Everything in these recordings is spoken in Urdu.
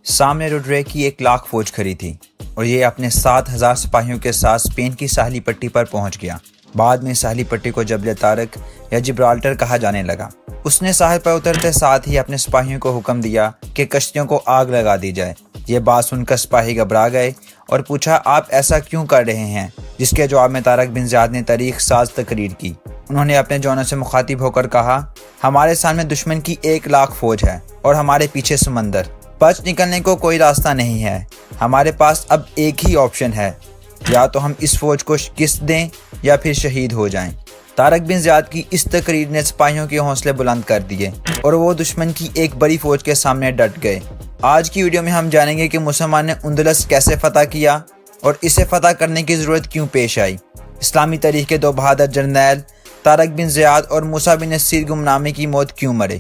سامنے روڈریک کی 1,00,000 فوج کھڑی تھی اور یہ اپنے 7,000 سپاہیوں کے ساتھ اسپین کی ساحلی پٹی پر پہنچ گیا۔ بعد میں ساحلی پٹی کو جبل طارق یا جبرالٹر کہا جانے لگا۔ اس نے ساحل پر اترتے ساتھ ہی اپنے سپاہیوں کو حکم دیا کہ کشتیوں کو آگ لگا دی جائے۔ یہ بات سن کر سپاہی گھبرا گئے اور پوچھا، آپ ایسا کیوں کر رہے ہیں؟ جس کے جواب میں طارق بن زیاد نے تاریخ ساز تقریر کی۔ انہوں نے اپنے جوانوں سے مخاطب ہو کر کہا، ہمارے سامنے دشمن کی 1,00,000 فوج ہے اور ہمارے پیچھے سمندر۔ بچ نکلنے کو کوئی راستہ نہیں ہے۔ ہمارے پاس اب ایک ہی آپشن ہے، یا تو ہم اس فوج کو شکست دیں یا پھر شہید ہو جائیں۔ طارق بن زیاد کی اس تقریر نے سپاہیوں کے حوصلے بلند کر دیے اور وہ دشمن کی ایک بڑی فوج کے سامنے ڈٹ گئے۔ آج کی ویڈیو میں ہم جانیں گے کہ مسلمان نے اندلس کیسے فتح کیا اور اسے فتح کرنے کی ضرورت کیوں پیش آئی۔ اسلامی تاریخ کے 2 بہادر جرنیل طارق بن زیاد اور موسیٰ بن نصیر گمنامے کی موت کیوں مرے۔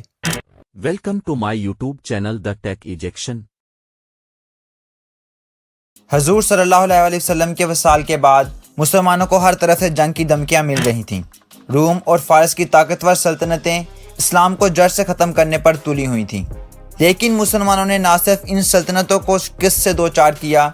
Welcome to my YouTube channel the tech ejection. حضور صلی اللہ علیہ وسلم کے وصال کے بعد مسلمانوں کو ہر طرف سے جنگ کی دھمکیاں مل رہی تھیں۔ روم اور فارس کی طاقتور سلطنتیں اسلام کو جڑ سے ختم کرنے پر تلی ہوئی تھیں، لیکن مسلمانوں نے نہ صرف ان سلطنتوں کو شکست سے دوچار کیا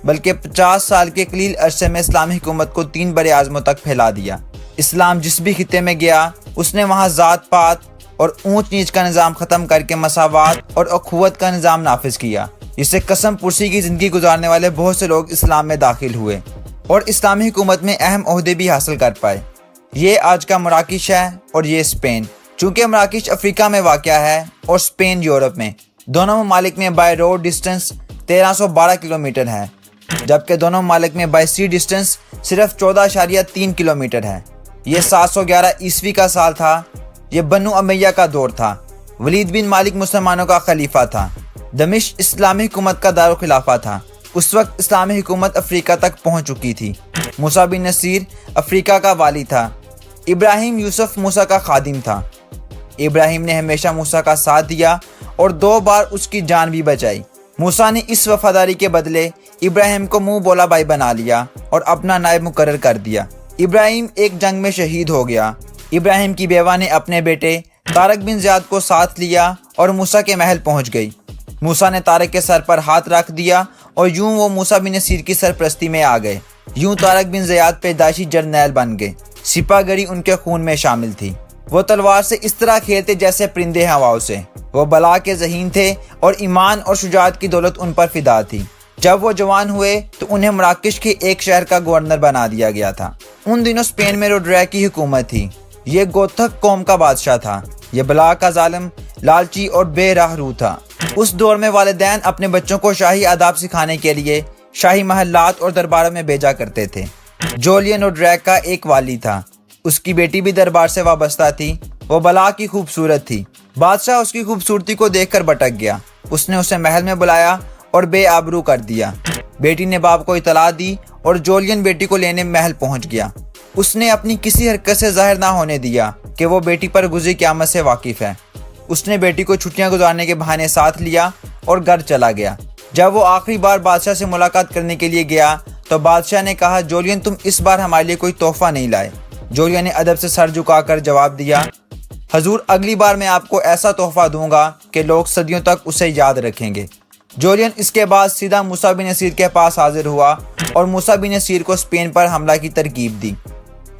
بلکہ 50 سال کے قلیل عرصے میں اسلامی حکومت کو 3 بڑے اعظموں تک پھیلا دیا۔ اسلام جس بھی خطے میں گیا اس نے وہاں ذات پات اور اونچ نیچ کا نظام ختم کر کے مساوات اور اخوت کا نظام نافذ کیا، جس سے قسم پرسی کی زندگی گزارنے والے بہت سے لوگ اسلام میں داخل ہوئے اور اسلامی حکومت میں اہم عہدے بھی حاصل کر پائے۔ یہ آج کا مراکش ہے اور یہ اسپین۔ چونکہ مراکش افریقہ میں واقع ہے اور اسپین یورپ میں، دونوں ممالک میں بائی روڈ ڈسٹنس 1312 کلومیٹر ہے، جبکہ دونوں ممالک میں بائی سی ڈسٹنس صرف 14.3 کلومیٹر ہے۔ یہ 711 عیسوی کا سال تھا۔ یہ بنو امیہ کا دور تھا۔ ولید بن مالک مسلمانوں کا خلیفہ تھا۔ دمشق اسلامی حکومت کا دارالخلافہ تھا۔ اس وقت اسلامی حکومت افریقہ تک پہنچ چکی تھی۔ موسیٰ بن نصیر افریقہ کا والی تھا۔ ابراہیم یوسف موسیٰ کا خادم تھا۔ ابراہیم نے ہمیشہ موسیٰ کا ساتھ دیا اور 2 بار اس کی جان بھی بچائی۔ موسیٰ نے اس وفاداری کے بدلے ابراہیم کو منہ بولا بھائی بنا لیا اور اپنا نائب مقرر کر دیا۔ ابراہیم ایک جنگ میں شہید ہو گیا۔ ابراہیم کی بیوہ نے اپنے بیٹے طارق بن زیاد کو ساتھ لیا اور موسیٰ کے محل پہنچ گئی۔ موسیٰ نے طارق کے سر پر ہاتھ رکھ دیا اور یوں وہ موسیٰ بن نصیر کی سرپرستی میں آ گئے۔ یوں طارق بن زیاد پیدائشی جرنیل بن گئے۔ سپاہ گری ان کے خون میں شامل تھی۔ وہ تلوار سے اس طرح کھیلتے جیسے پرندے ہواؤں سے۔ وہ بلا کے ذہین تھے اور ایمان اور شجاعت کی دولت ان پر فدا تھی۔ جب وہ جوان ہوئے تو انہیں مراکش کے ایک شہر کا گورنر بنا دیا گیا تھا۔ ان دنوں اسپین میں روڈریک کی حکومت تھی۔ یہ گوتھک قوم کا بادشاہ تھا۔ یہ بلا کا ظالم، لالچی اور بے راہ رو تھا۔ اس دور میں والدین اپنے بچوں کو شاہی آداب سکھانے کے لیے شاہی محلات اور درباروں میں بھیجا کرتے تھے۔ جولین روڈریک کا ایک والی تھا۔ اس کی بیٹی بھی دربار سے وابستہ تھی۔ وہ بلا کی خوبصورت تھی۔ بادشاہ اس کی خوبصورتی کو دیکھ کر بھٹک گیا۔ اس نے اسے محل میں بلایا اور بے آبرو کر دیا۔ بیٹی نے باپ کو اطلاع دی اور جولین بیٹی کو لینے محل پہنچ گیا۔ اس نے اپنی کسی حرکت سے ظاہر نہ ہونے دیا کہ وہ بیٹی پر گزری قیامت سے واقف ہے۔ اس نے بیٹی کو چھٹیاں گزارنے کے بہانے ساتھ لیا اور گھر چلا گیا۔ جب وہ آخری بار بادشاہ سے ملاقات کرنے کے لیے گیا تو بادشاہ نے کہا، جولین تم اس بار ہمارے لیے کوئی تحفہ نہیں لائے۔ جولین نے ادب سے سر جھکا کر جواب دیا، حضور اگلی بار میں آپ کو ایسا تحفہ دوں گا کہ لوگ صدیوں تک اسے یاد رکھیں گے۔ جولین اس کے بعد سیدھا موسیٰ بن نصیر کے پاس حاضر ہوا اور موسیٰ بن نصیر کو اسپین پر حملہ کی ترغیب دی۔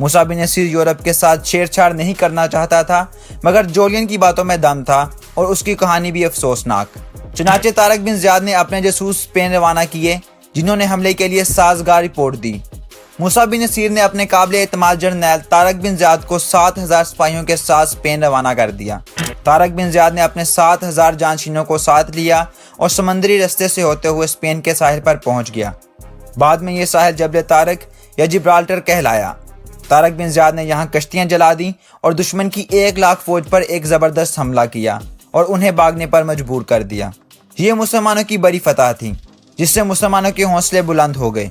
موسیٰ بن نصیر یورپ کے ساتھ چھیڑ چھاڑ نہیں کرنا چاہتا تھا، مگر جولین کی باتوں میں دم تھا اور اس کی کہانی بھی افسوسناک۔ چنانچہ طارق بن زیاد نے اپنے جاسوس اسپین روانہ کیے، جنہوں نے حملے کے لیے سازگار رپورٹ دی۔ موسیٰ بن نصیر نے اپنے قابل اعتماد جرنیل طارق بن زیاد کو 7,000 سپاہیوں کے ساتھ اسپین روانہ کر دیا۔ طارق بن زیاد نے اپنے 7,000 جانشینوں کو ساتھ لیا اور سمندری رستے سے ہوتے ہوئے اسپین کے ساحل پر پہنچ گیا۔ بعد میں یہ ساحل جبل طارق یا جبرالٹر کہلایا۔ طارق بن زیاد نے یہاں کشتیاں جلا دیں اور دشمن کی 1,00,000 فوج پر ایک زبردست حملہ کیا اور انہیں بھاگنے پر مجبور کر دیا۔ یہ مسلمانوں کی بڑی فتح تھی، جس سے مسلمانوں کے حوصلے بلند ہو گئے۔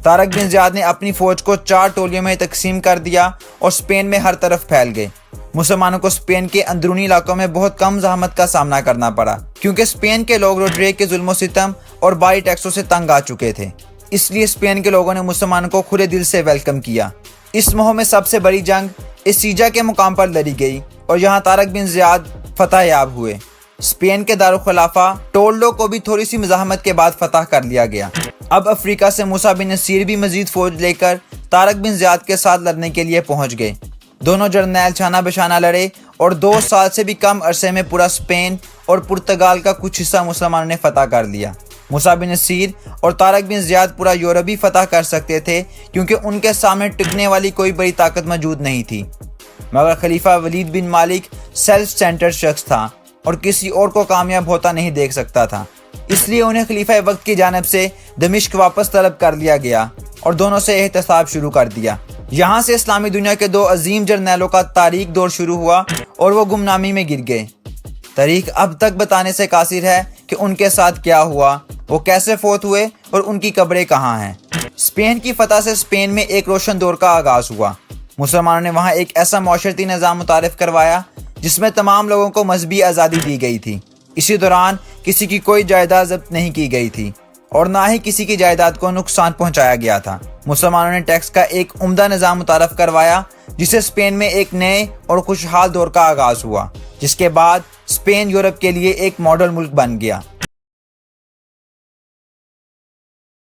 طارق بن زیاد نے اپنی فوج کو 4 ٹولیوں میں تقسیم کر دیا اور اسپین میں ہر طرف پھیل گئے۔ مسلمانوں کو اسپین کے اندرونی علاقوں میں بہت کم زحمت کا سامنا کرنا پڑا، کیونکہ اسپین کے لوگ روڈریک کے ظلم و ستم اور بھاری ٹیکسوں سے تنگ آ چکے تھے۔ اس لیے اسپین کے لوگوں نے مسلمانوں کو کھلے دل سے ویلکم کیا۔ اس مہم میں سب سے بڑی جنگ اسیجا کے مقام پر لڑی گئی اور یہاں طارق بن زیاد فتح یاب ہوئے۔ اسپین کے دارالخلافہ ٹولڈو کو بھی تھوڑی سی مزاحمت کے بعد فتح کر لیا گیا۔ اب افریقہ سے موسیٰ بن نصیر بھی مزید فوج لے کر طارق بن زیاد کے ساتھ لڑنے کے لیے پہنچ گئے۔ دونوں جرنیل چھانا بشانہ لڑے اور 2 سال سے بھی کم عرصے میں پورا اسپین اور پرتگال کا کچھ حصہ مسلمانوں نے فتح کر لیا۔ موسیٰ بن نصیر اور طارق بن زیاد پورا یورپ بھی فتح کر سکتے تھے کیونکہ ان کے سامنے ٹکنے والی کوئی بڑی طاقت موجود نہیں تھی، مگر خلیفہ ولید بن مالک سیلف سینٹر شخص تھا اور کسی اور کو کامیاب ہوتا نہیں دیکھ سکتا تھا، اس لیے انہیں خلیفہ وقت کی جانب سے دمشق واپس طلب کر لیا گیا اور دونوں سے احتساب شروع کر دیا۔ یہاں سے اسلامی دنیا کے 2 عظیم جرنیلوں کا تاریک دور شروع ہوا اور وہ گمنامی میں گر گئے۔ تاریخ اب تک بتانے سے قاصر ہے کہ ان کے ساتھ کیا ہوا، وہ کیسے فوت ہوئے اور ان کی قبریں کہاں ہیں۔ اسپین کی فتح سے اسپین میں ایک روشن دور کا آغاز ہوا۔ مسلمانوں نے وہاں ایک ایسا معاشرتی نظام متعارف کروایا جس میں تمام لوگوں کو مذہبی آزادی دی گئی تھی۔ اسی دوران کسی کی کوئی جائیداد ضبط نہیں کی گئی تھی اور نہ ہی کسی کی جائیداد کو نقصان پہنچایا گیا تھا۔ مسلمانوں نے ٹیکس کا ایک عمدہ نظام متعارف کروایا جس سے اسپین میں ایک نئے اور خوشحال دور کا آغاز ہوا، جس کے بعد اسپین یورپ کے لیے ایک ماڈل ملک بن گیا۔